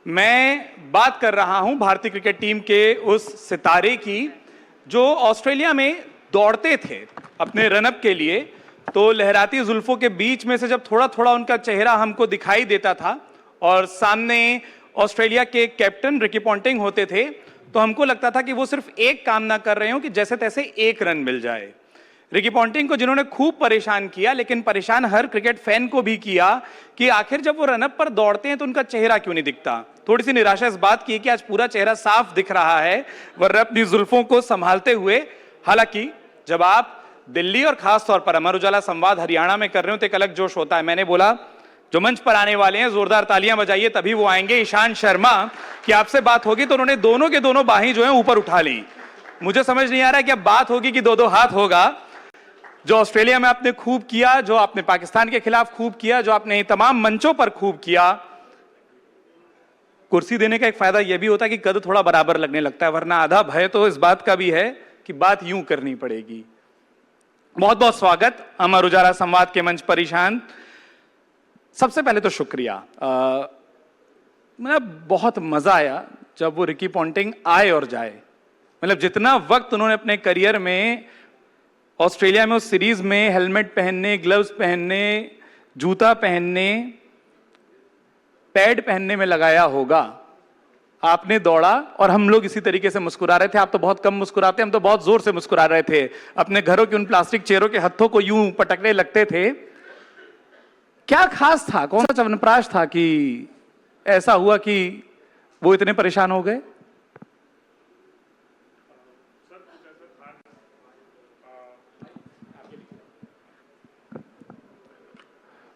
मैं बात कर रहा हूं भारतीय क्रिकेट टीम के उस सितारे की जो ऑस्ट्रेलिया में दौड़ते थे अपने रनअप के लिए। तो लहराती जुल्फों के बीच में से जब थोड़ा थोड़ा उनका चेहरा हमको दिखाई देता था और सामने ऑस्ट्रेलिया के कैप्टन रिकी पॉन्टिंग होते थे, तो हमको लगता था कि वो सिर्फ एक काम ना कर रहे हो कि जैसे तैसे एक रन मिल जाए। रिकी पॉन्टिंग को जिन्होंने खूब परेशान किया, लेकिन परेशान हर क्रिकेट फैन को भी किया कि आखिर जब वो रनअप पर दौड़ते हैं तो उनका चेहरा क्यों नहीं दिखता। थोड़ी सी निराशा इस बात की कि आज पूरा चेहरा साफ दिख रहा है वरना अपनी जुल्फों को संभालते हुए। हालांकि जब आप दिल्ली और खास तौर पर अमर उजाला संवाद हरियाणा में कर रहे हो तो एक अलग जोश होता है। मैंने बोला जो मंच पर आने वाले हैं जोरदार तालियां बजाइए, तभी वो आएंगे। ईशांत शर्मा की आपसे बात होगी तो उन्होंने दोनों के दोनों बाहें जो है ऊपर उठा ली। मुझे समझ नहीं आ रहा है कि अब बात होगी कि दो दो हाथ होगा। जो ऑस्ट्रेलिया में आपने खूब किया, जो आपने पाकिस्तान के खिलाफ खूब किया, जो आपने तमाम मंचों पर खूब किया, कुर्सी देने का एक फायदा यह भी होता है कि कद थोड़ा बराबर लगने लगता है, वरना आधा भय तो इस बात का भी है कि बात यूं करनी पड़ेगी। बहुत बहुत स्वागत अमर उजाला संवाद के मंच पर ईशांत। सबसे पहले तो शुक्रिया। मतलब बहुत मजा आया जब वो रिकी पॉन्टिंग आए और जाए। मतलब जितना वक्त उन्होंने अपने करियर में ऑस्ट्रेलिया में उस सीरीज में हेलमेट पहनने, ग्लव्स पहनने, जूता पहनने, पैड पहनने में लगाया होगा, आपने दौड़ा और हम लोग इसी तरीके से मुस्कुरा रहे थे। आप तो बहुत कम मुस्कुराते, हम तो बहुत जोर से मुस्कुरा रहे थे। अपने घरों की उन प्लास्टिक चेयरों के हत्थों को यूं पटकने लगते थे। क्या खास था, कौन सा च्यवनप्राश था कि ऐसा हुआ कि वो इतने परेशान हो गए?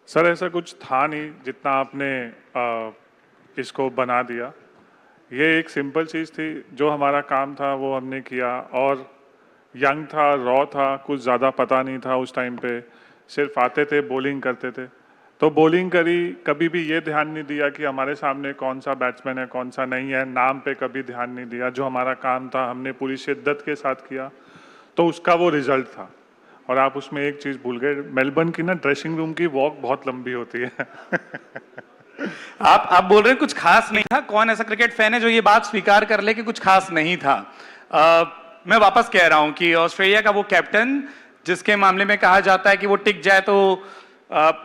सर ऐसा कुछ था नहीं जितना आपने इसको बना दिया। ये एक सिंपल चीज़ थी, जो हमारा काम था वो हमने किया। और यंग था, रॉ था, कुछ ज़्यादा पता नहीं था उस टाइम पे। सिर्फ आते थे, बॉलिंग करते थे। तो बॉलिंग करी, कभी भी ये ध्यान नहीं दिया कि हमारे सामने कौन सा बैट्समैन है कौन सा नहीं है। नाम पे कभी ध्यान नहीं दिया। जो हमारा काम था हमने पूरी शिद्दत के साथ किया, तो उसका वो रिजल्ट था। और आप उसमें एक चीज़ भूल गए, मेलबर्न की ना ड्रेसिंग रूम की वॉक बहुत लंबी होती है। आप बोल रहे हैं कुछ खास नहीं था। कौन ऐसा क्रिकेट फैन है जो ये बात स्वीकार कर ले कि कुछ खास नहीं था? मैं वापस कह रहा हूं कि ऑस्ट्रेलिया का वो कैप्टन जिसके मामले में कहा जाता है कि वो टिक जाए तो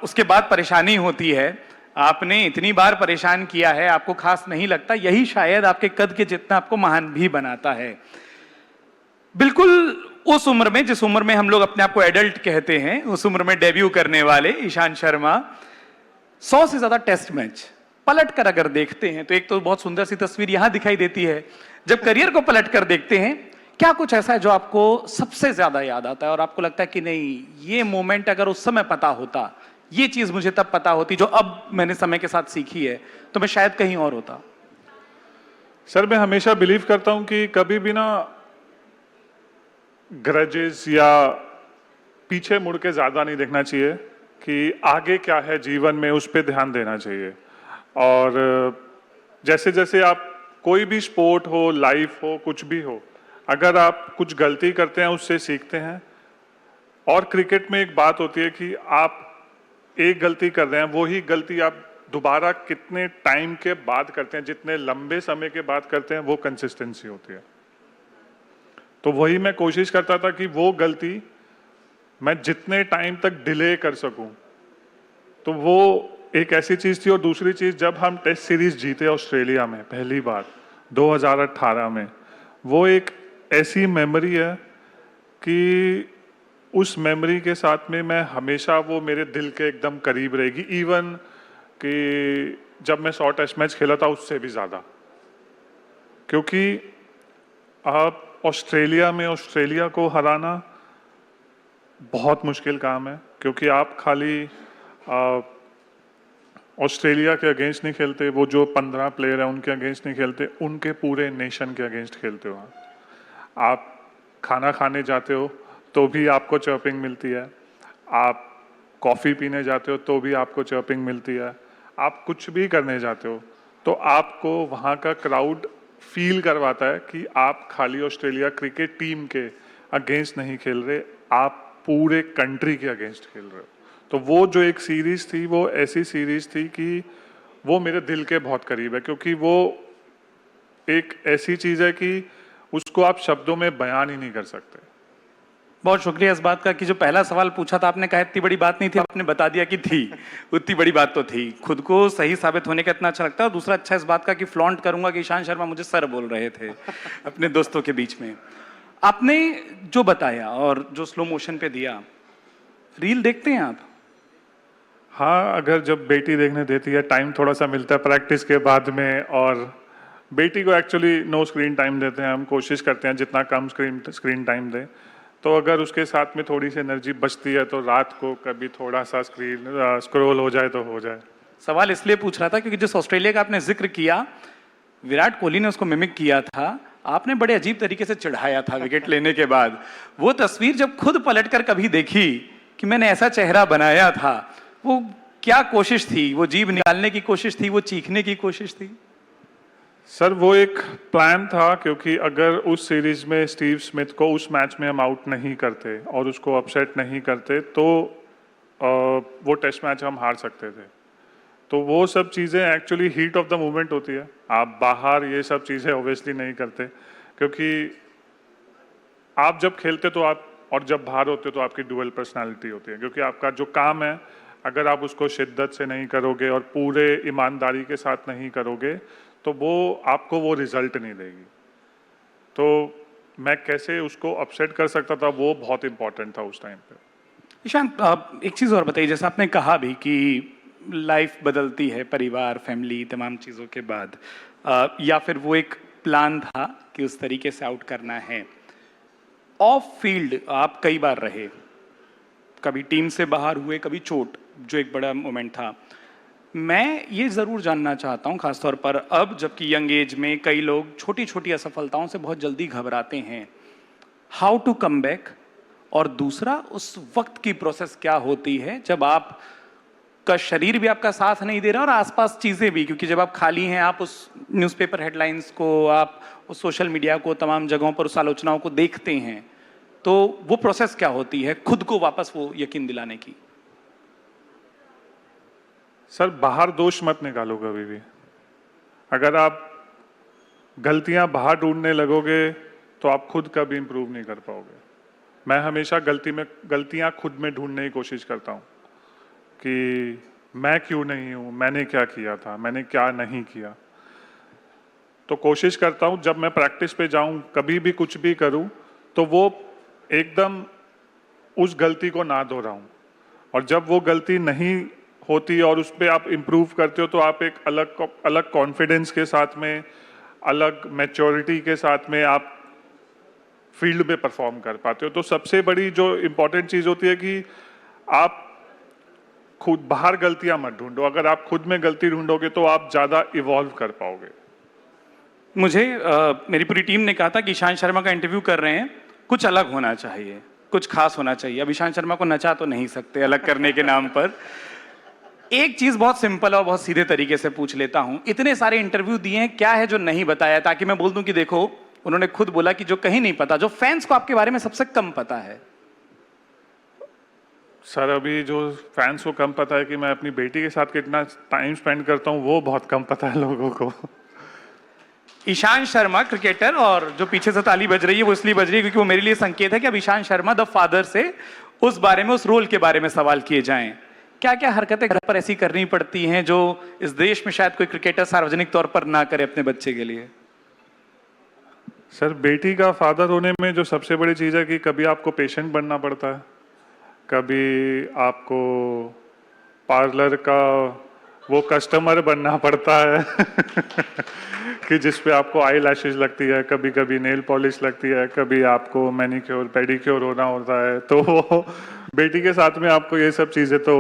उसके बाद परेशानी होती है, आपने इतनी बार परेशान किया है, आपको खास नहीं लगता। यही शायद आपके कद के जितना आपको महान भी बनाता है। बिल्कुल उस उम्र में, जिस उम्र में हम लोग अपने आप को एडल्ट कहते हैं, उस उम्र में डेब्यू करने वाले ईशांत शर्मा 100 से ज्यादा टेस्ट मैच पलट कर अगर देखते हैं तो एक तो बहुत सुंदर सी तस्वीर यहां दिखाई देती है। जब करियर को पलट कर देखते हैं, क्या कुछ ऐसा है जो आपको सबसे ज्यादा याद आता है और आपको लगता है कि नहीं, ये मोमेंट अगर उस समय पता होता, ये चीज मुझे तब पता होती जो अब मैंने समय के साथ सीखी है, तो मैं शायद कहीं और होता? सर मैं हमेशा बिलीव करता हूं कि कभी भी ना ग्रजेस या पीछे मुड़ के ज्यादा नहीं देखना चाहिए, कि आगे क्या है जीवन में उस पर ध्यान देना चाहिए। और जैसे जैसे आप कोई भी स्पोर्ट हो, लाइफ हो, कुछ भी हो, अगर आप कुछ गलती करते हैं उससे सीखते हैं। और क्रिकेट में एक बात होती है कि आप एक गलती कर रहे हैं, वही गलती आप दोबारा कितने टाइम के बाद करते हैं, जितने लंबे समय के बाद करते हैं, वो कंसिस्टेंसी होती है। तो वही मैं कोशिश करता था कि वो गलती मैं जितने टाइम तक डिले कर सकूं। तो वो एक ऐसी चीज थी। और दूसरी चीज, जब हम टेस्ट सीरीज जीते ऑस्ट्रेलिया में पहली बार 2018 में, वो एक ऐसी मेमोरी है कि उस मेमोरी के साथ में मैं हमेशा, वो मेरे दिल के एकदम करीब रहेगी। इवन कि जब मैं 100 टेस्ट मैच खेला था उससे भी ज्यादा। क्योंकि आप ऑस्ट्रेलिया में ऑस्ट्रेलिया को हराना बहुत मुश्किल काम है, क्योंकि आप खाली ऑस्ट्रेलिया के अगेंस्ट नहीं खेलते, वो जो 15 प्लेयर हैं उनके अगेंस्ट नहीं खेलते, उनके पूरे नेशन के अगेंस्ट खेलते हो। आप खाना खाने जाते हो तो भी आपको चर्पिंग मिलती है, आप कॉफ़ी पीने जाते हो तो भी आपको चर्पिंग मिलती है, आप कुछ भी करने जाते हो तो आपको वहाँ का क्राउड फील करवाता है कि आप खाली ऑस्ट्रेलिया क्रिकेट टीम के अगेंस्ट नहीं खेल रहे, आप पूरे कंट्री के अगेंस्ट खेल रहे हो। तो वो जो एक सीरीज थी, वो ऐसी सीरीज थी कि वो मेरे दिल के बहुत करीब है, क्योंकि वो एक ऐसी चीज़ है कि उसको आप शब्दों में बयान ही नहीं कर सकते। बहुत शुक्रिया इस बात का कि जो पहला सवाल पूछा था आपने कहा इतनी बड़ी बात नहीं थी, आपने बता दिया कि थी, उतनी बड़ी बात तो थी। खुद को सही साबित होने का इतना अच्छा लगता है। और दूसरा अच्छा इस बात का कि फ्लॉन्ट करूंगा कि ईशांत शर्मा मुझे सर बोल रहे थे अपने दोस्तों के बीच में। आपने जो बताया और जो स्लो मोशन पे दिया, रील देखते हैं आप? हाँ, अगर जब बेटी देखने देती है, टाइम थोड़ा सा मिलता है प्रैक्टिस के बाद में, और बेटी को एक्चुअली नो स्क्रीन टाइम देते हैं, हम कोशिश करते हैं जितना कम स्क्रीन टाइम दें। तो अगर उसके साथ में थोड़ी सी एनर्जी बचती है तो रात को कभी थोड़ा सा स्क्रीन स्क्रॉल हो जाए तो हो जाए। सवाल इसलिए पूछ रहा था क्योंकि जिस ऑस्ट्रेलिया का आपने जिक्र किया, विराट कोहली ने उसको मिमिक किया था, आपने बड़े अजीब तरीके से चिढ़ाया था विकेट लेने के बाद। वो तस्वीर जब खुद पलटकर कभी देखी कि मैंने ऐसा चेहरा बनाया था, वो क्या कोशिश थी? वो जीभ निकालने की कोशिश थी, वो चीखने की कोशिश थी? सर वो एक प्लान था, क्योंकि अगर उस सीरीज में स्टीव स्मिथ को उस मैच में हम आउट नहीं करते और उसको अपसेट नहीं करते तो वो टेस्ट मैच हम हार सकते थे। तो वो सब चीज़ें actually heat of the moment होती है, आप बाहर ये सब चीज़ें ऑब्वियसली नहीं करते, क्योंकि आप जब खेलते तो आप, और जब बाहर होते तो आपकी डुअल पर्सनालिटी होती है, क्योंकि आपका जो काम है अगर आप उसको शिद्दत से नहीं करोगे और पूरे ईमानदारी के साथ नहीं करोगे तो वो आपको वो रिजल्ट नहीं देगी। तो मैं कैसे उसको अपसेट कर सकता था, वो बहुत इंपॉर्टेंट था उस टाइम पे। ईशांत, आप एक चीज़ और बताइए, जैसे आपने कहा भी कि लाइफ बदलती है, परिवार, फैमिली, तमाम चीज़ों के बाद, या फिर वो एक प्लान था कि उस तरीके से आउट करना है। ऑफ फील्ड आप कई बार रहे, कभी टीम से बाहर हुए, कभी चोट, जो एक बड़ा मोमेंट था। मैं ये ज़रूर जानना चाहता हूँ, खासतौर पर अब जबकि यंग एज में कई लोग छोटी छोटी असफलताओं से बहुत जल्दी घबराते हैं, हाउ टू कम बैक, और दूसरा उस वक्त की प्रोसेस क्या होती है जब आप का शरीर भी आपका साथ नहीं दे रहा और आसपास चीज़ें भी, क्योंकि जब आप खाली हैं, आप उस न्यूज़पेपर हेडलाइंस को, आप उस सोशल मीडिया को, तमाम जगहों पर उस आलोचनाओं को देखते हैं, तो वो प्रोसेस क्या होती है खुद को वापस वो यकीन दिलाने की? सर बाहर दोष मत निकालो कभी भी। अगर आप गलतियां बाहर ढूंढने लगोगे तो आप खुद कभी इंप्रूव नहीं कर पाओगे। मैं हमेशा गलतियां खुद में ढूंढने की कोशिश करता हूं कि मैं क्यों नहीं हूं, मैंने क्या किया था, मैंने क्या नहीं किया। तो कोशिश करता हूं जब मैं प्रैक्टिस पे जाऊं, कभी भी कुछ भी करूं, तो वो एकदम उस गलती को ना दोहराऊं। और जब वो गलती नहीं होती और उस पर आप इम्प्रूव करते हो तो आप एक अलग कॉन्फिडेंस के साथ में, अलग मैच्योरिटी के साथ में आप फील्ड में परफॉर्म कर पाते हो। तो सबसे बड़ी जो इम्पोर्टेंट चीज़ होती है कि आप खुद बाहर गलतियां मत ढूंढो। अगर आप खुद में गलती ढूंढोगे तो आप ज़्यादा इवॉल्व कर पाओगे। मुझे मेरी पूरी टीम ने कहा था कि ईशांत शर्मा का इंटरव्यू कर रहे हैं, कुछ अलग होना चाहिए, कुछ खास होना चाहिए। अब ईशांत शर्मा को नचा तो नहीं सकते अलग करने के नाम पर। एक चीज बहुत सिंपल और बहुत सीधे तरीके से पूछ लेता हूं, इतने सारे इंटरव्यू दिए हैं, क्या है जो नहीं बताया, ताकि मैं बोल दूं कि देखो उन्होंने खुद बोला कि जो कहीं नहीं पता, जो फैंस को आपके बारे में सबसे कम पता है। सर अभी जो फैंस को कम पता है कि मैं अपनी बेटी के साथ कितना टाइम स्पेंड करता हूं, वो बहुत कम पता है लोगों को। ईशांत शर्मा क्रिकेटर, और जो पीछे से ताली बज रही है वो इसलिए बज रही है क्योंकि वो मेरे लिए संकेत है कि अब ईशांत शर्मा द फादर से उस बारे में, उस रोल के बारे में सवाल किए जाएं। क्या क्या हरकतें घर पर ऐसी करनी पड़ती हैं जो इस देश में शायद कोई क्रिकेटर सार्वजनिक तौर पर ना करे अपने बच्चे के लिए? सर बेटी का फादर होने में जो सबसे बड़ी चीज़ है कि कभी आपको पेशेंट बनना पड़ता है, कभी आपको पार्लर का वो कस्टमर बनना पड़ता है कि जिस पे आपको आई लैशेज लगती है, कभी कभी नेल पॉलिश लगती है, कभी आपको मैनिक्योर पेडिक्योर होना होता है। तो वो बेटी के साथ में आपको ये सब चीज़ें तो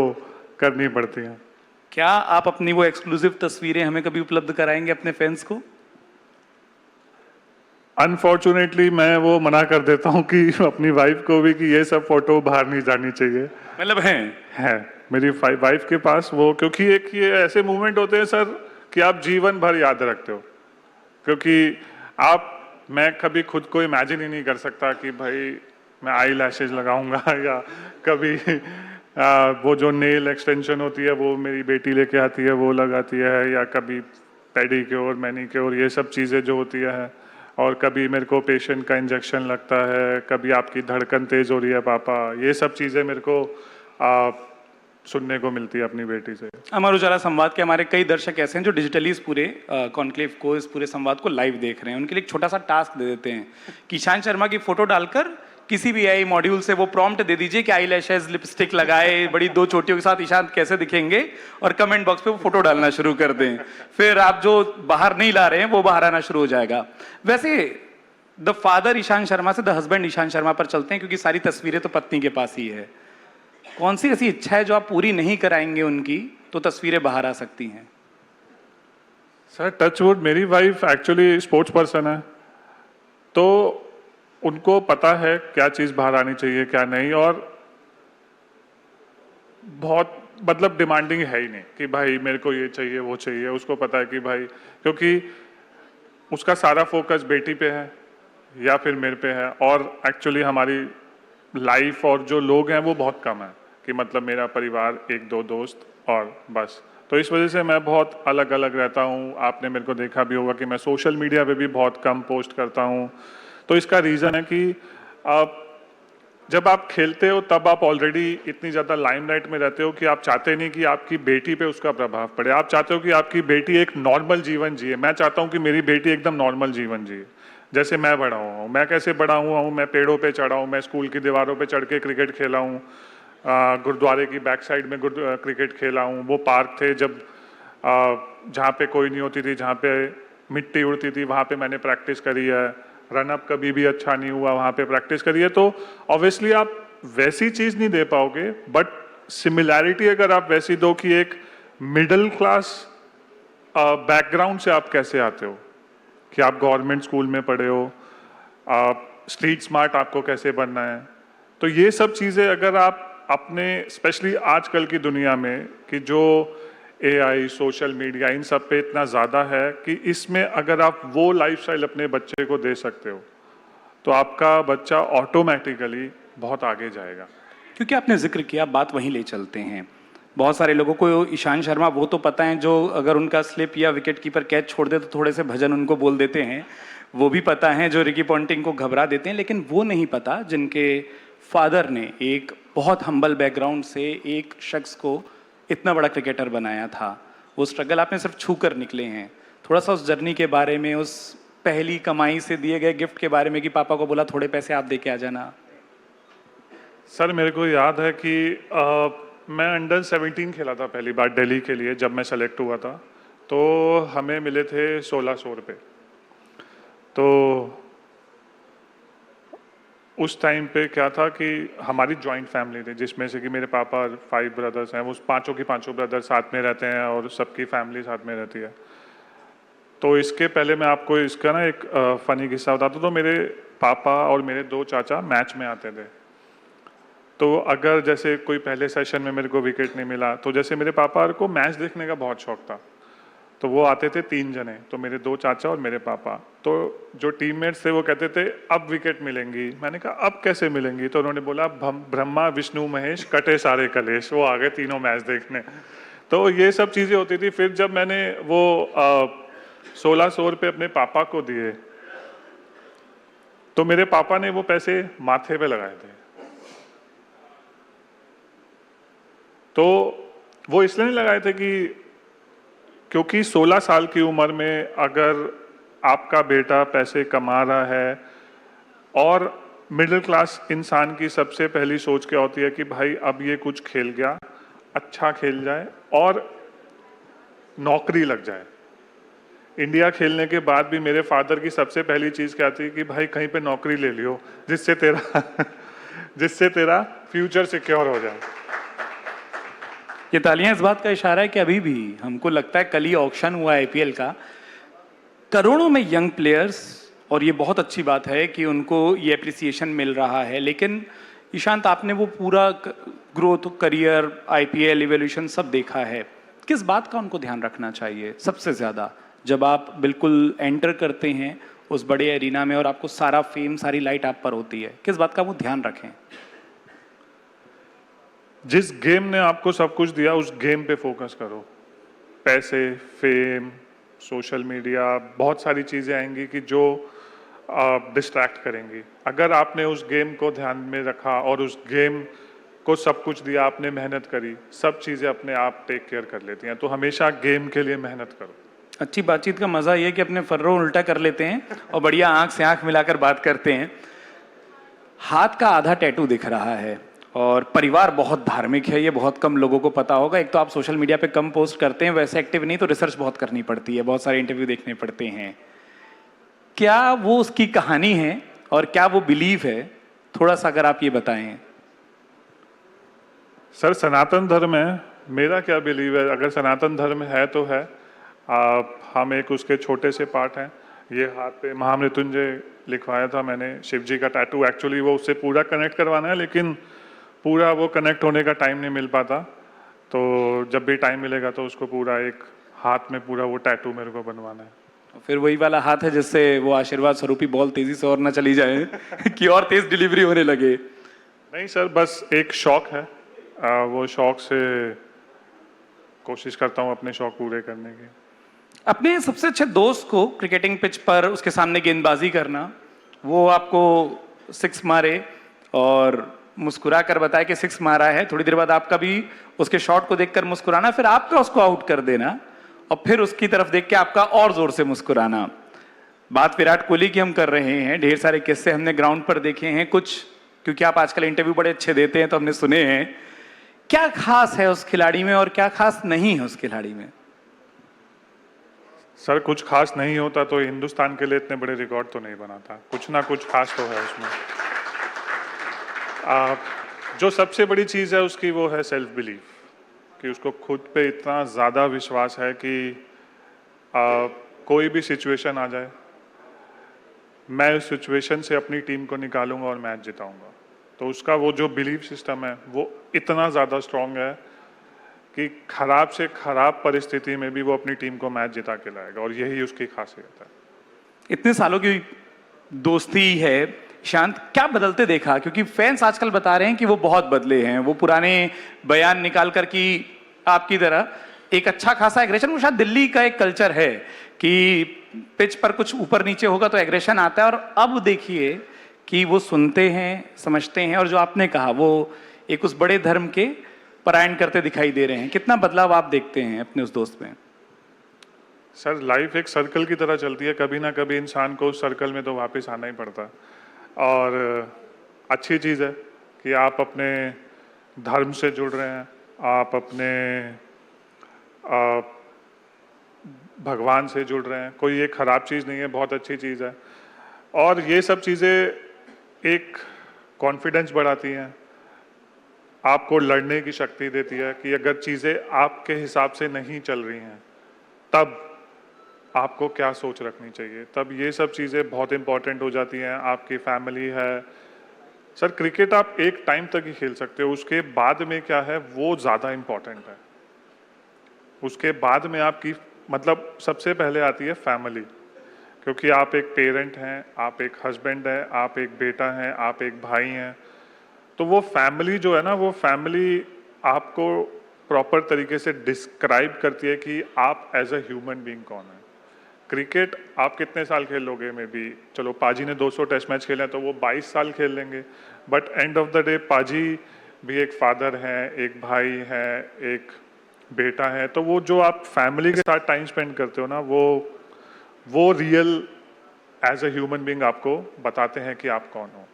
करनी पड़ती हैं। क्या आप अपनी वो एक्सक्लूसिव तस्वीरें हमें कभी उपलब्ध कराएंगे अपने फैंस को? अनफॉर्चुनेटली मैं वो मना कर देता हूँ कि अपनी वाइफ को भी कि ये सब फोटो बाहर नहीं जानी चाहिए। मतलब है मेरी वाइफ के पास वो, क्योंकि एक ये ऐसे मूवमेंट होते हैं सर कि आप जीवन भर याद रखते हो। क्योंकि मैं कभी खुद को इमेजिन ही नहीं कर सकता कि भाई मैं आई लैशेज लगाऊंगा या कभी वो जो नेल एक्सटेंशन होती है वो मेरी बेटी लेके आती है, वो लगाती है, या कभी पेडिक्योर मैनिक्योर ये सब चीज़ें जो होती है, और कभी मेरे को पेशेंट का इंजेक्शन लगता है, कभी आपकी धड़कन तेज हो रही है पापा, ये सब चीज़ें मेरे को सुनने को मिलती है अपनी बेटी से। अमर उजाला संवाद के हमारे कई दर्शक ऐसे हैं जो डिजिटली इस पूरे कॉन्क्लेव को, इस पूरे संवाद को लाइव देख रहे हैं। उनके लिए एक छोटा सा टास्क दे देते हैं कि ईशांत शर्मा की फोटो डालकर किसी भी एआई मॉड्यूल से वो प्रॉम्प्ट दे दीजिए कि आई लैशेज, लिपस्टिक लगाए, बड़ी दो चोटियों के साथ ईशांत कैसे दिखेंगे, और कमेंट बॉक्स पे वो फोटो डालना शुरू कर दें। फिर आप जो बाहर नहीं ला रहे हैं वो बाहर आना शुरू हो जाएगा। वैसे द फादर ईशांत शर्मा से द हस्बैंड ईशांत शर्मा पर चलते हैं, क्योंकि सारी तस्वीरें तो पत्नी के पास ही है। कौन सी ऐसी इच्छा है जो आप पूरी नहीं कराएंगे उनकी, तो तस्वीरें बाहर आ सकती हैं? सर टचवुड, मेरी वाइफ एक्चुअली स्पोर्ट्स पर्सन है, तो उनको पता है क्या चीज़ बाहर आनी चाहिए क्या नहीं, और बहुत मतलब डिमांडिंग है ही नहीं कि भाई मेरे को ये चाहिए वो चाहिए। उसको पता है कि भाई, क्योंकि उसका सारा फोकस बेटी पे है या फिर मेरे पे है, और एक्चुअली हमारी लाइफ और जो लोग हैं वो बहुत कम है, कि मतलब मेरा परिवार, एक दो दोस्त और बस। तो इस वजह से मैं बहुत अलग अलग रहता हूँ। आपने मेरे को देखा भी होगा कि मैं सोशल मीडिया पे भी बहुत कम पोस्ट करता हूँ। तो इसका रीज़न है कि जब आप खेलते हो तब आप ऑलरेडी इतनी ज़्यादा लाइमलाइट में रहते हो कि आप चाहते नहीं कि आपकी बेटी पे उसका प्रभाव पड़े। आप चाहते हो कि आपकी बेटी एक नॉर्मल जीवन जिए। मैं चाहता हूँ कि मेरी बेटी एकदम नॉर्मल जीवन जिए, जैसे मैं बड़ा हुआ हूँ। मैं कैसे बड़ा हुआ हूँ? मैं पेड़ों पे चढ़ा हूँ, मैं स्कूल की दीवारों पे चढ़ के क्रिकेट खेला हूँ, गुरुद्वारे की बैक साइड में क्रिकेट खेला हूँ। वो पार्क थे जब जहाँ पे कोई नहीं होती थी, जहाँ पे मिट्टी उड़ती थी, वहाँ पे मैंने प्रैक्टिस करी है। रनअप कभी भी अच्छा नहीं हुआ, वहाँ पे प्रैक्टिस करी है। तो ऑब्वियसली आप वैसी चीज़ नहीं दे पाओगे, बट सिमिलैरिटी अगर आप वैसी दो कि एक मिडिल क्लास बैकग्राउंड से आप कैसे आते हो, कि आप गवर्नमेंट स्कूल में पढ़े हो, आप स्ट्रीट स्मार्ट आपको कैसे बनना है। तो ये सब चीज़ें अगर आप अपने, स्पेशली आजकल की दुनिया में कि जो एआई, सोशल मीडिया, इन सब पे इतना ज़्यादा है, कि इसमें अगर आप वो लाइफस्टाइल अपने बच्चे को दे सकते हो तो आपका बच्चा ऑटोमेटिकली बहुत आगे जाएगा। क्योंकि आपने जिक्र किया, बात वहीं ले चलते हैं। बहुत सारे लोगों को ईशांत शर्मा वो तो पता है जो अगर उनका स्लिप या विकेट कीपर कैच छोड़ दे तो थोड़े से भजन उनको बोल देते हैं। वो भी पता है जो रिकी पॉन्टिंग को घबरा देते हैं, लेकिन वो नहीं पता जिनके फादर ने एक बहुत हम्बल बैकग्राउंड से एक शख्स को इतना बड़ा क्रिकेटर बनाया था। वो स्ट्रगल आपने सिर्फ छू कर निकले हैं। थोड़ा सा उस जर्नी के बारे में, उस पहली कमाई से दिए गए गिफ्ट के बारे में कि पापा को बोला थोड़े पैसे आप दे के आ जाना। सर मेरे को याद है कि मैं अंडर 17 खेला था पहली बार दिल्ली के लिए। जब मैं सेलेक्ट हुआ था तो हमें मिले थे 1600 रुपये। तो उस टाइम पे क्या था कि हमारी जॉइंट फैमिली थी, जिसमें से कि मेरे पापा 5 ब्रदर्स हैं, वो पांचों की पांचों ब्रदर साथ में रहते हैं और सबकी फैमिली साथ में रहती है। तो इसके पहले मैं आपको इसका ना एक फ़नी किस्सा बताता हूँ। तो मेरे पापा और मेरे 2 चाचा मैच में आते थे। तो अगर जैसे कोई पहले सेशन में मेरे को विकेट नहीं मिला, तो जैसे मेरे पापा को मैच देखने का बहुत शौक था, तो वो आते थे 3 जने, तो मेरे 2 चाचा और मेरे पापा। तो जो टीममेट्स थे वो कहते थे अब विकेट मिलेंगी। मैंने कहा अब कैसे मिलेंगी? तो उन्होंने बोला ब्रह्मा विष्णु महेश कटे सारे कलेश। वो आ गए तीनों मैच देखने। तो ये सब चीज़ें होती थी। फिर जब मैंने वो 1600 रुपये अपने पापा को दिए, तो मेरे पापा ने वो पैसे माथे पे लगाए थे। तो वो इसलिए नहीं लगाए थे कि क्योंकि 16 साल की उम्र में अगर आपका बेटा पैसे कमा रहा है, और मिडिल क्लास इंसान की सबसे पहली सोच क्या होती है कि भाई अब ये कुछ खेल गया, अच्छा खेल जाए और नौकरी लग जाए। इंडिया खेलने के बाद भी मेरे फादर की सबसे पहली चीज़ क्या थी कि भाई कहीं पे नौकरी ले लियो जिससे तेरा फ्यूचर सिक्योर हो जाए। ये तालियां इस बात का इशारा है कि अभी भी हमको लगता है, कल ही ऑक्शन हुआ आईपीएल का, करोड़ों में यंग प्लेयर्स, और ये बहुत अच्छी बात है कि उनको ये एप्रिसिएशन मिल रहा है। लेकिन ईशांत, आपने वो पूरा ग्रोथ, करियर, आईपीएल इवोल्यूशन सब देखा है। किस बात का उनको ध्यान रखना चाहिए सबसे ज़्यादा जब आप बिल्कुल एंटर करते हैं उस बड़े एरिना में और आपको सारा फेम, सारी लाइट आप पर होती है? किस बात का वो ध्यान रखें? जिस गेम ने आपको सब कुछ दिया उस गेम पे फोकस करो। पैसे, फेम, सोशल मीडिया, बहुत सारी चीज़ें आएंगी कि जो डिस्ट्रैक्ट करेंगी। अगर आपने उस गेम को ध्यान में रखा और उस गेम को सब कुछ दिया, आपने मेहनत करी, सब चीज़ें अपने आप टेक केयर कर लेती हैं। तो हमेशा गेम के लिए मेहनत करो। अच्छी बातचीत का मजा ये कि अपने फर्रों उल्टा कर लेते हैं और बढ़िया आंख से आंख मिलाकर बात करते हैं। हाथ का आधा टैटू दिख रहा है और परिवार बहुत धार्मिक है, ये बहुत कम लोगों को पता होगा। एक तो आप सोशल मीडिया पे कम पोस्ट करते हैं, वैसे एक्टिव नहीं, तो रिसर्च बहुत करनी पड़ती है, बहुत सारे इंटरव्यू देखने पड़ते हैं। क्या वो उसकी कहानी है और क्या वो बिलीव है? थोड़ा सा अगर आप ये बताएं। सर, सनातन धर्म है, मेरा क्या बिलीव है? अगर सनातन धर्म है तो है। हम एक उसके छोटे से पार्ट हैं। ये हाथ पे महामृत्युंजय लिखवाया था मैंने, शिव जी का टैटू। एक्चुअली वो उससे पूरा कनेक्ट करवाना है, लेकिन पूरा वो कनेक्ट होने का टाइम नहीं मिल पाता। तो जब भी टाइम मिलेगा तो उसको पूरा एक हाथ में पूरा वो टैटू मेरे को बनवाना है। फिर वही वाला हाथ है जिससे वो आशीर्वाद स्वरूपी बॉल तेजी से और ना चली जाए कि और तेज डिलीवरी होने लगे। नहीं सर, बस एक शौक है। वो शौक से कोशिश करता हूँ अपने शौक पूरे करने की। अपने सबसे अच्छे दोस्त को क्रिकेटिंग पिच पर उसके सामने गेंदबाजी करना, वो आपको सिक्स मारे और मुस्कुरा कर बताए कि सिक्स मारा है, थोड़ी देर बाद आपका भी उसके शॉट को देखकर मुस्कुराना, फिर आपका उसको आउट कर देना और फिर उसकी तरफ देख के आपका और जोर से मुस्कुराना। बात विराट कोहली की हम कर रहे हैं, ढेर सारे किस्से हमने ग्राउंड पर देखे हैं, कुछ क्योंकि आप आजकल इंटरव्यू बड़े अच्छे देते हैं तो हमने सुने हैं। क्या खास है उस खिलाड़ी में और क्या खास नहीं है उस खिलाड़ी में? सर, कुछ खास नहीं होता तो हिंदुस्तान के लिए इतने बड़े रिकॉर्ड तो नहीं बनाता। कुछ ना कुछ खास तो है उसमें। जो सबसे बड़ी चीज़ है उसकी वो है सेल्फ बिलीफ, कि उसको खुद पे इतना ज़्यादा विश्वास है कि कोई भी सिचुएशन आ जाए, मैं उस सिचुएशन से अपनी टीम को निकालूंगा और मैच जिताऊंगा। तो उसका वो जो बिलीफ सिस्टम है वो इतना ज़्यादा स्ट्रांग है कि खराब से खराब परिस्थिति में भी वो अपनी टीम को मैच जिता के लाएगा, और यही उसकी खासियत है। इतने सालों की दोस्ती है, शांत क्या बदलते देखा? क्योंकि फैंस आजकल बता रहे हैं कि वो बहुत बदले हैं, वो पुराने बयान निकाल कर कि आपकी तरह एक अच्छा खासा एग्रेशन, वो शायद दिल्ली का एक कल्चर है कि पिच पर कुछ ऊपर नीचे होगा तो एग्रेशन आता है, और अब देखिए कि वो सुनते हैं, समझते हैं, और जो आपने कहा वो एक उस बड़े धर्म के परायण करते दिखाई दे रहे हैं। कितना बदलाव आप देखते हैं अपने उस दोस्त में? सर, लाइफ एक सर्कल की तरह चलती है, कभी ना कभी इंसान को उस सर्कल में तो वापस आना ही पड़ता। और अच्छी चीज़ है कि आप अपने धर्म से जुड़ रहे हैं, आप अपने भगवान से जुड़ रहे हैं, कोई ये खराब चीज़ नहीं है, बहुत अच्छी चीज़ है। और ये सब चीज़ें एक कॉन्फिडेंस बढ़ाती हैं, आपको लड़ने की शक्ति देती है कि अगर चीज़ें आपके हिसाब से नहीं चल रही हैं तब आपको क्या सोच रखनी चाहिए, तब ये सब चीज़ें बहुत इंपॉर्टेंट हो जाती हैं। आपकी फैमिली है। सर, क्रिकेट आप एक टाइम तक ही खेल सकते हो, उसके बाद में क्या है वो ज़्यादा इंपॉर्टेंट है। उसके बाद में आपकी मतलब सबसे पहले आती है फैमिली, क्योंकि आप एक पेरेंट हैं, आप एक हस्बैंड हैं, आप एक बेटा हैं, आप एक भाई हैं। तो वो फैमिली जो है ना, वो फैमिली आपको प्रॉपर तरीके से डिस्क्राइब करती है कि आप एज अ ह्यूमन बीइंग कौन है। क्रिकेट आप कितने साल खेल लोगे? में भी चलो पाजी ने 200 टेस्ट मैच खेले हैं तो वो 22 साल खेल लेंगे, but end of the day पाजी भी एक फादर हैं, एक भाई है, एक बेटा है। तो वो जो आप फैमिली के साथ टाइम स्पेंड करते हो ना, वो real as a human being आपको बताते हैं कि आप कौन हो।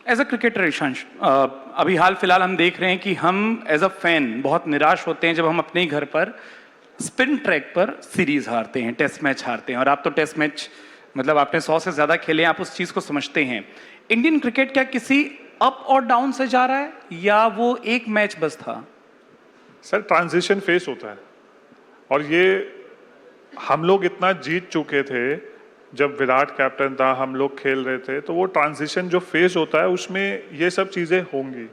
एज अ क्रिकेटर ईशांश, अभी हाल फिलहाल हम देख रहे हैं कि हम एज अ फैन बहुत निराश होते हैं जब हम अपने ही घर पर स्पिन ट्रैक पर सीरीज हारते हैं, टेस्ट मैच हारते हैं। और आप तो टेस्ट मैच मतलब आपने 100 से ज्यादा खेले, आप उस चीज को समझते हैं। इंडियन क्रिकेट क्या किसी अप और डाउन से जा रहा है या वो एक मैच बस था? सर, ट्रांजिशन फेस होता है, और ये हम लोग इतना जीत चुके थे जब विराट कैप्टन था, हम लोग खेल रहे थे, तो वो ट्रांजिशन जो फेस होता है उसमें ये सब चीज़ें होंगी।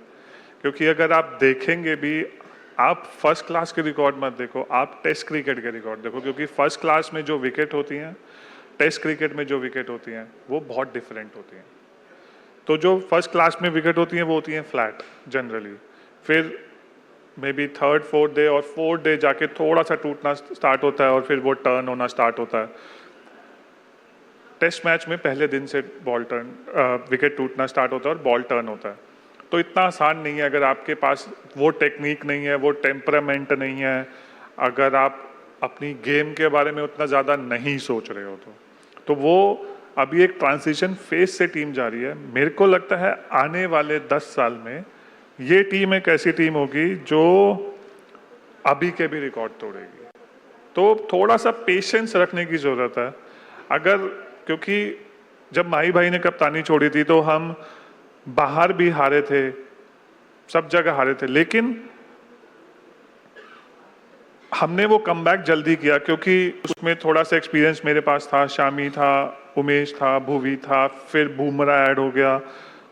क्योंकि अगर आप देखेंगे भी, आप फर्स्ट क्लास के रिकॉर्ड मत देखो, आप टेस्ट क्रिकेट के रिकॉर्ड देखो, क्योंकि फर्स्ट क्लास में जो विकेट होती हैं, टेस्ट क्रिकेट में जो विकेट होती हैं, वो बहुत डिफरेंट होती हैं। तो जो फर्स्ट क्लास में विकेट होती हैं वो होती हैं फ्लैट जनरली, फिर may be third fourth day, और फोर्थ डे जाके थोड़ा सा टूटना स्टार्ट होता है और फिर वो टर्न होना स्टार्ट होता है। टेस्ट मैच में पहले दिन से बॉल टर्न विकेट टूटना स्टार्ट होता है और बॉल टर्न होता है। तो इतना आसान नहीं है, अगर आपके पास वो टेक्निक नहीं है, वो टेम्परामेंट नहीं है, अगर आप अपनी गेम के बारे में उतना ज़्यादा नहीं सोच रहे हो तो वो अभी एक ट्रांजिशन फेज से टीम जा रही है। मेरे को लगता है आने वाले 10 साल में ये टीम एक ऐसी टीम होगी जो अभी के भी रिकॉर्ड तोड़ेगी। तो थोड़ा सा पेशेंस रखने की ज़रूरत है। अगर, क्योंकि जब माही भाई ने कप्तानी छोड़ी थी तो हम बाहर भी हारे थे, सब जगह हारे थे, लेकिन हमने वो कमबैक जल्दी किया क्योंकि उसमें थोड़ा सा एक्सपीरियंस मेरे पास था। शामी था, उमेश था, भुवी था, फिर बुमराह ऐड हो गया।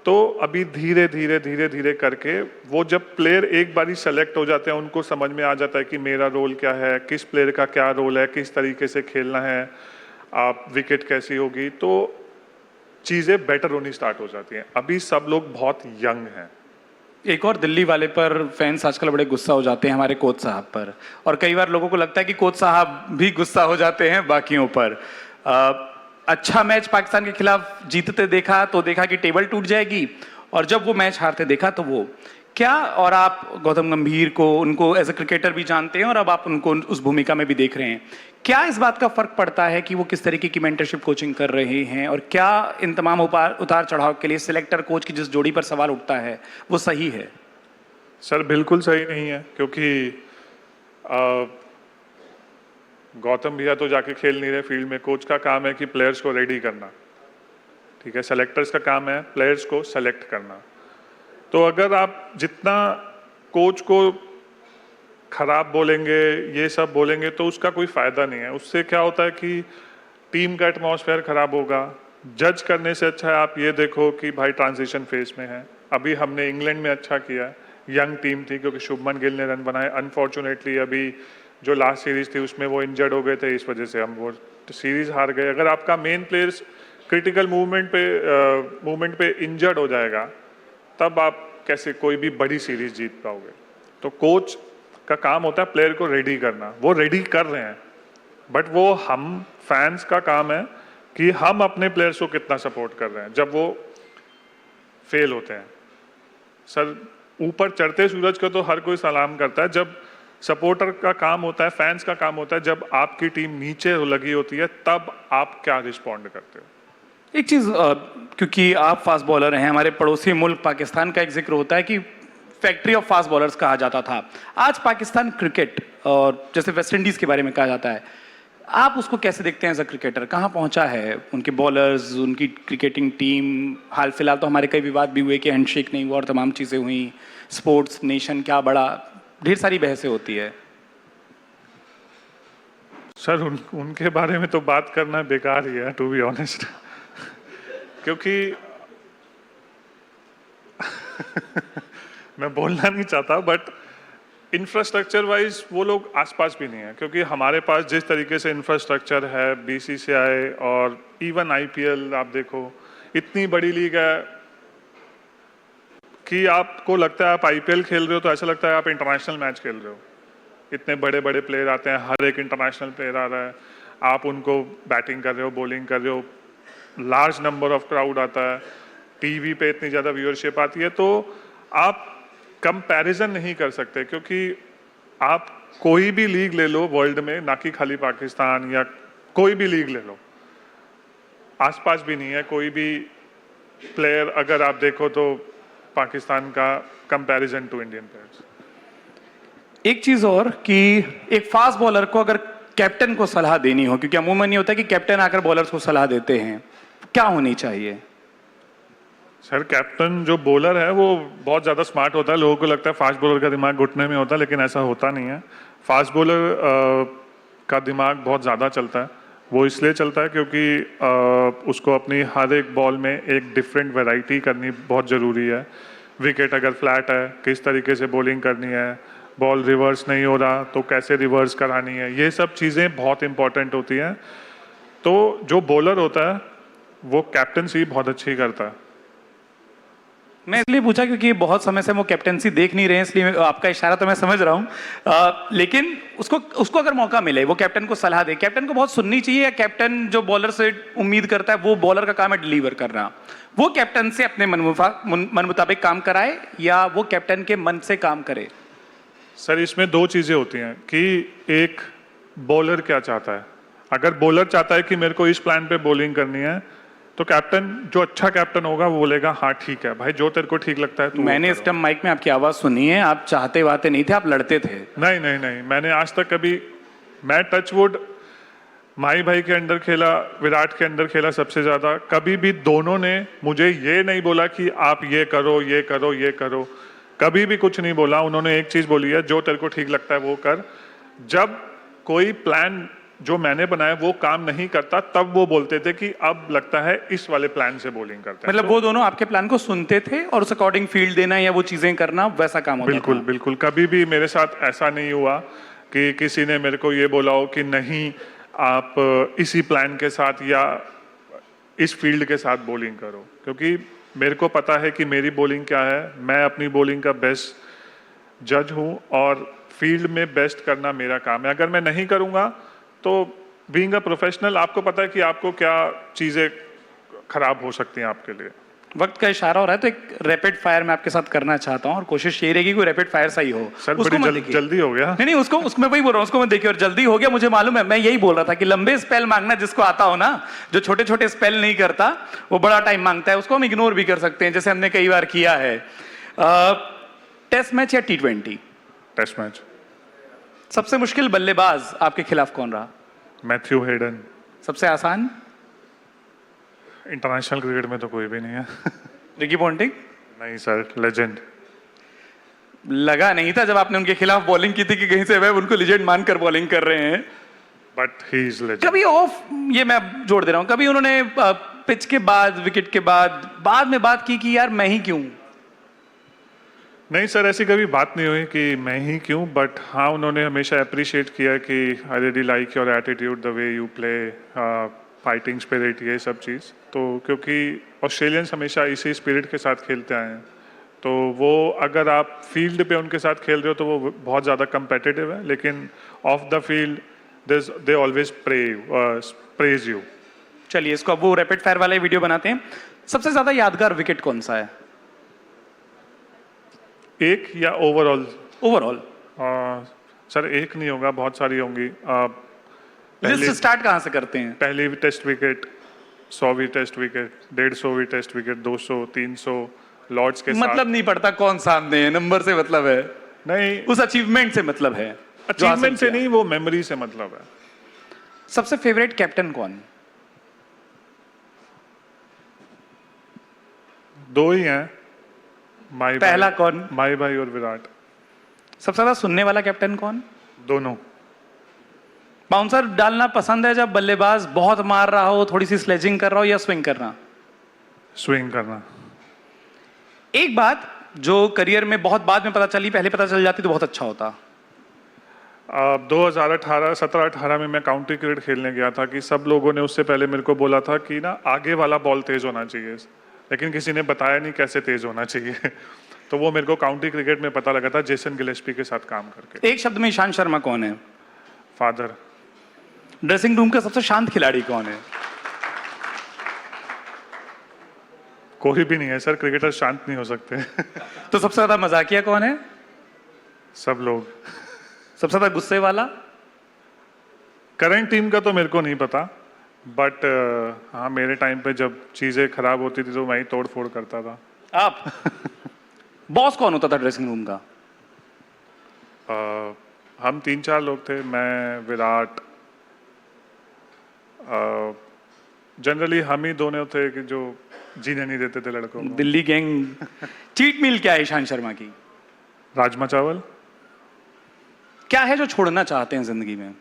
तो अभी धीरे धीरे धीरे धीरे करके वो जब प्लेयर एक बारी सेलेक्ट हो जाते हैं, उनको समझ में आ जाता है कि मेरा रोल क्या है, किस प्लेयर का क्या रोल है, किस तरीके से खेलना है, आप विकेट कैसी होगी, तो चीज़ें बेटर होनी स्टार्ट हो जाती हैं। अभी सब लोग बहुत यंग हैं। एक और दिल्ली वाले पर फैंस आजकल बड़े गुस्सा हो जाते हैं हमारे कोच साहब पर, और कई बार लोगों को लगता है कि कोच साहब भी गुस्सा हो जाते हैं बाकियों पर। अच्छा मैच पाकिस्तान के खिलाफ जीतते देखा तो देखा कि टेबल टूट जाएगी, और जब वो मैच हारते देखा तो वो क्या। और आप गौतम गंभीर को, उनको एज ए क्रिकेटर भी जानते हैं और अब आप उनको उस भूमिका में भी देख रहे हैं। क्या इस बात का फर्क पड़ता है कि वो किस तरीके की मेंटरशिप कोचिंग कर रहे हैं, और क्या इन तमाम उतार चढ़ाव के लिए सिलेक्टर कोच की जिस जोड़ी पर सवाल उठता है वो सही है? सर बिल्कुल सही नहीं है, क्योंकि गौतम भैया तो जाके खेल नहीं रहे फील्ड में। कोच का काम है कि प्लेयर्स को रेडी करना, ठीक है। सेलेक्टर्स का काम है प्लेयर्स को सेलेक्ट करना। तो अगर आप जितना कोच को खराब बोलेंगे, ये सब बोलेंगे, तो उसका कोई फायदा नहीं है। उससे क्या होता है कि टीम का एटमॉस्फेयर खराब होगा। जज करने से अच्छा है आप ये देखो कि भाई ट्रांजिशन फेज में है। अभी हमने इंग्लैंड में अच्छा किया, यंग टीम थी क्योंकि शुभमन गिल ने रन बनाए। अनफॉर्चुनेटली अभी जो लास्ट सीरीज थी उसमें वो इंजर्ड हो गए थे, इस वजह से हम वो सीरीज हार गए। अगर आपका मेन प्लेयर्स क्रिटिकल मूवमेंट पे इंजर्ड हो जाएगा, तब आप कैसे कोई भी बड़ी सीरीज जीत पाओगे। तो कोच का काम होता है प्लेयर को रेडी करना, वो रेडी कर रहे हैं, बट वो हम फैंस का काम है कि हम अपने प्लेयर्स को कितना सपोर्ट कर रहे हैं जब वो फेल होते हैं। सर ऊपर चढ़ते सूरज को तो हर कोई सलाम करता है, जब सपोर्टर का काम होता है, फैंस का काम होता है, जब आपकी टीम नीचे लगी होती है तब आप क्या रिस्पॉन्ड करते हो। एक चीज, क्योंकि आप फास्ट बॉलर हैं, हमारे पड़ोसी मुल्क पाकिस्तान का एक जिक्र होता है कि फैक्ट्री ऑफ फास्ट बॉलर्स कहा जाता था। आज पाकिस्तान क्रिकेट, और जैसे वेस्ट इंडीज के बारे में कहा जाता है, आप उसको कैसे देखते हैं एज अ क्रिकेटर? कहाँ पहुंचा है उनके बॉलर्स, उनकी क्रिकेटिंग टीम? हाल फिलहाल तो हमारे कई विवाद भी हुए कि हैंडशेक नहीं हुआ और तमाम चीज़ें हुई। स्पोर्ट्स नेशन क्या बड़ा, ढेर सारी बहसें होती है। सर उनके बारे में तो बात करना बेकार ही है, टू बी ऑनेस्ट। क्योंकि मैं बोलना नहीं चाहता, बट इंफ्रास्ट्रक्चर वाइज वो लोग आसपास भी नहीं है। क्योंकि हमारे पास जिस तरीके से इंफ्रास्ट्रक्चर है, बीसीसीआई और इवन आईपीएल, आप देखो इतनी बड़ी लीग है कि आपको लगता है आप आईपीएल खेल रहे हो तो ऐसा लगता है आप इंटरनेशनल मैच खेल रहे हो। इतने बड़े बड़े प्लेयर आते हैं, हर एक इंटरनेशनल प्लेयर आ रहा है, आप उनको बैटिंग कर रहे हो, बॉलिंग कर रहे हो, लार्ज नंबर ऑफ क्राउड आता है, टीवी पे इतनी ज़्यादा व्यूअरशिप आती है। तो आप कंपैरिजन नहीं कर सकते, क्योंकि आप कोई भी लीग ले लो वर्ल्ड में, ना कि खाली पाकिस्तान, या कोई भी लीग ले लो, आसपास भी नहीं है कोई भी प्लेयर अगर आप देखो तो पाकिस्तान का कंपैरिजन टू इंडियन प्लेयर्स। एक चीज और कि एक फास्ट बॉलर को अगर कैप्टन को सलाह देनी हो, क्योंकि अमूमन ये होता है कि कैप्टन आकर बॉलर्स को सलाह देते हैं, क्या होनी चाहिए? सर कैप्टन जो बॉलर है वो बहुत ज़्यादा स्मार्ट होता है। लोगों को लगता है फास्ट बॉलर का दिमाग घुटने में होता है, लेकिन ऐसा होता नहीं है। फास्ट बॉलर का दिमाग बहुत ज़्यादा चलता है। वो इसलिए चलता है क्योंकि उसको अपनी हर एक बॉल में एक डिफरेंट वैरायटी करनी बहुत ज़रूरी है। विकेट अगर फ्लैट है, किस तरीके से बॉलिंग करनी है, बॉल रिवर्स नहीं हो रहा तो कैसे रिवर्स करानी है, ये सब चीज़ें बहुत इंपॉर्टेंट होती हैं। तो जो बॉलर होता है वो कैप्टनसी बहुत अच्छी करता है। मैं इसलिए पूछा क्योंकि बहुत समय से वो कैप्टेंसी देख नहीं रहे हैं, इसलिए आपका इशारा तो मैं समझ रहा हूँ। लेकिन उसको उसको अगर मौका मिले, वो कैप्टन को सलाह दे, कैप्टन को बहुत सुननी चाहिए, या कैप्टन जो बॉलर से उम्मीद करता है वो बॉलर का काम है डिलीवर करना, वो कैप्टन से अपने मन मुताबिक काम कराए या वो कैप्टन के मन से काम करे? सर इसमें दो चीजें होती हैं कि एक बॉलर क्या चाहता है। अगर बॉलर चाहता है कि मेरे को इस प्लान पे बॉलिंग करनी है, तो कैप्टन जो अच्छा कैप्टन होगा वो बोलेगा हाँ ठीक है भाई, जो तेरे को ठीक लगता है तू मैंने इस टाइम माइक में आपकी आवाज सुनी है, आप चाहते वाते नहीं थे, आप लड़ते थे। नहीं नहीं नहीं, मैंने आज तक कभी, मैं टचवुड माही भाई के अंडर खेला, विराट के अंदर खेला सबसे ज्यादा, कभी भी दोनों ने मुझे ये नहीं बोला कि आप ये करो ये करो ये करो, कभी भी कुछ नहीं बोला। उन्होंने एक चीज बोली है, जो तेरे को ठीक लगता है वो कर। जब कोई प्लान जो मैंने बनाया वो काम नहीं करता, तब वो बोलते थे कि अब लगता है इस वाले प्लान से बॉलिंग करते हैं। मतलब वो दोनों आपके प्लान को सुनते थे और उस अकॉर्डिंग फील्ड देना या वो चीजें करना वैसा काम होता बिल्कुल था? बिल्कुल, कभी भी मेरे साथ ऐसा नहीं हुआ कि किसी ने मेरे को ये बोला हो कि नहीं आप इसी प्लान के साथ या इस फील्ड के साथ बॉलिंग करो, क्योंकि मेरे को पता है कि मेरी बॉलिंग क्या है। मैं अपनी बॉलिंग का बेस्ट जज हूँ और फील्ड में बेस्ट करना मेरा काम है। अगर मैं नहीं करूँगा तो बीइंग अ प्रोफेशनल आपको पता है कि आपको क्या चीज़ें खराब हो सकती हैं आपके लिए। वक्त का इशारा हो रहा है, तो एक रैपिड फायर मैं आपके साथ करना चाहता हूँ और कोशिश ये रहेगी कोई रैपिड फायर सा ही हो। सर उसको मत बड़ी देखिए। जल्दी हो गया। नहीं नहीं, उसको मैं वही बोल रहा हूँ, उसको मत देखिए। और जल्दी हो गया मुझे मालूम है, मैं यही बोल रहा था कि लंबे स्पेल मांगना जिसको आता हो ना, जो छोटे छोटे स्पेल नहीं करता वो बड़ा टाइम मांगता है, उसको हम इग्नोर भी कर सकते हैं, जैसे हमने कई बार किया है। टेस्ट मैच या T20? Test match. सबसे मुश्किल बल्लेबाज आपके खिलाफ कौन रहा? Matthew Hayden. सबसे आसान? इंटरनेशनल क्रिकेट में तो कोई भी नहीं है। Ricky Ponting? नहीं सर, लेजेंड। लगा नहीं था जब आपने उनके खिलाफ बॉलिंग की थी कि कहीं से वह उनको लेजेंड मानकर बॉलिंग कर रहे हैं। But he is legend. कभी ऑफ, ये मैं जोड़ दे रहा हूं, कभी उन्होंने पिच के बाद, विकेट के बाद में बात की कि यार मैं ही क्यों? नहीं सर, ऐसी कभी बात नहीं हुई कि मैं ही क्यों, बट हाँ उन्होंने हमेशा अप्रिशिएट किया कि I really like your attitude, the way you play, fighting spirit, ये सब चीज़। तो क्योंकि ऑस्ट्रेलियंस हमेशा इसी स्पिरिट के साथ खेलते आए हैं, तो वो अगर आप फील्ड पे उनके साथ खेल रहे हो तो वो बहुत ज़्यादा कंपेटिटिव है, लेकिन of the field they always praise you. चलिए इसको अब वो रैपिड फायर वाला वीडियो बनाते हैं। सबसे ज्यादा यादगार विकेट कौन सा है? एक या ओवरऑल? ओवरऑल। सर एक नहीं होगा, बहुत सारी होंगी। लिस्ट स्टार्ट कहां से करते हैं? पहली टेस्ट विकेट, 100वीं टेस्ट विकेट, 150वीं टेस्ट विकेट, 200, 300 लॉर्ड्स के साथ। मतलब नहीं पड़ता कौन सामने है, नंबर से मतलब है? नहीं, उस अचीवमेंट से मतलब है? अचीवमेंट से नहीं, वो मेमोरी से मतलब है। सबसे फेवरेट कैप्टन कौन? दो ही हैं, माही पहला भाई, कौन? माही भाई और विराट। सबसे ज्यादा सुनने वाला कैप्टन कौन? दोनों। बाउंसर डालना पसंद है जब बल्लेबाज बहुत मार रहा हो, थोड़ी सी स्लेजिंग कर रहा हो, या स्विंग करना? स्विंग करना। एक बात जो करियर में बहुत बाद में पता चली, पहले पता चल जाती तो बहुत अच्छा होता। 2018, 17-18 में मैं काउंटी क्रिकेट खेलने गया था कि सब लोगों ने उससे पहले मेरे को बोला था कि ना आगे वाला बॉल तेज होना चाहिए, लेकिन किसी ने बताया नहीं कैसे तेज होना चाहिए। तो वो मेरे को काउंटी क्रिकेट में पता लगा था जेसन गिलेस्पी के साथ काम करके। एक शब्द में ईशांत शर्मा कौन है? फादर। ड्रेसिंग रूम का सबसे शांत खिलाड़ी कौन है? कोई भी नहीं है सर, क्रिकेटर शांत नहीं हो सकते। तो सबसे ज्यादा मजाकिया कौन है? सब लोग। सबसे ज्यादा गुस्से वाला? करंट टीम का तो मेरे को नहीं पता, बट हाँ मेरे टाइम पे जब चीजें खराब होती थी तो मैं ही तोड़ फोड़ करता था। आप? बॉस कौन होता था ड्रेसिंग रूम का? हम 3-4 लोग थे, मैं, विराट, जनरली हम ही दोनों थे कि जो जीने नहीं देते थे लड़कों को। दिल्ली गैंग। चीट मील क्या है ईशांत शर्मा की? राजमा चावल। क्या है जो छोड़ना चाहते हैं जिंदगी में?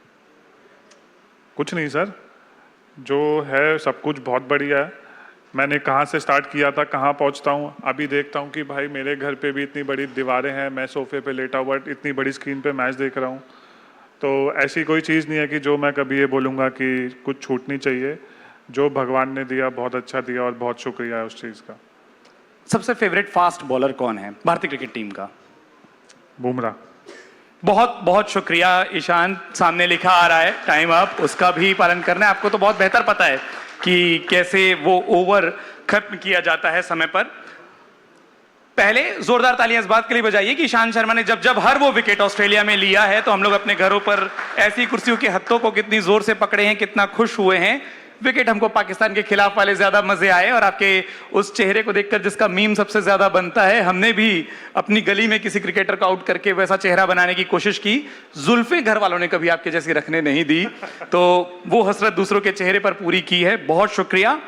कुछ नहीं सर, जो है सब कुछ बहुत बढ़िया है। मैंने कहाँ से स्टार्ट किया था, कहाँ पहुँचता हूँ, अभी देखता हूँ कि भाई मेरे घर पे भी इतनी बड़ी दीवारें हैं, मैं सोफे पे लेटा हुआ इतनी बड़ी स्क्रीन पे मैच देख रहा हूँ। तो ऐसी कोई चीज़ नहीं है कि जो मैं कभी ये बोलूँगा कि कुछ छूटनी चाहिए। जो भगवान ने दिया बहुत अच्छा दिया और बहुत शुक्रिया है उस चीज़ का। सबसे फेवरेट फास्ट बॉलर कौन है भारतीय क्रिकेट टीम का? बुमराह। बहुत बहुत शुक्रिया ईशान। सामने लिखा आ रहा है टाइम अप, उसका भी पालन करना है। आपको तो बहुत बेहतर पता है कि कैसे वो ओवर खत्म किया जाता है समय पर। पहले जोरदार तालियां इस बात के लिए बजाइए कि ईशान शर्मा ने जब जब हर वो विकेट ऑस्ट्रेलिया में लिया है तो हम लोग अपने घरों पर ऐसी कुर्सियों के हत्थों को कितनी जोर से पकड़े हैं, कितना खुश हुए हैं। विकेट हमको पाकिस्तान के खिलाफ वाले ज्यादा मजे आए, और आपके उस चेहरे को देखकर जिसका मीम सबसे ज्यादा बनता है, हमने भी अपनी गली में किसी क्रिकेटर को आउट करके वैसा चेहरा बनाने की कोशिश की। जुल्फे घर वालों ने कभी आपके जैसी रखने नहीं दी, तो वो हसरत दूसरों के चेहरे पर पूरी की है। बहुत शुक्रिया।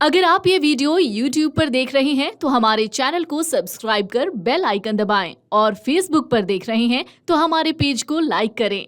अगर आप ये वीडियो YouTube पर देख रहे हैं तो हमारे चैनल को सब्सक्राइब कर बेल आइकन दबाएं, और Facebook पर देख रहे हैं तो हमारे पेज को लाइक करें।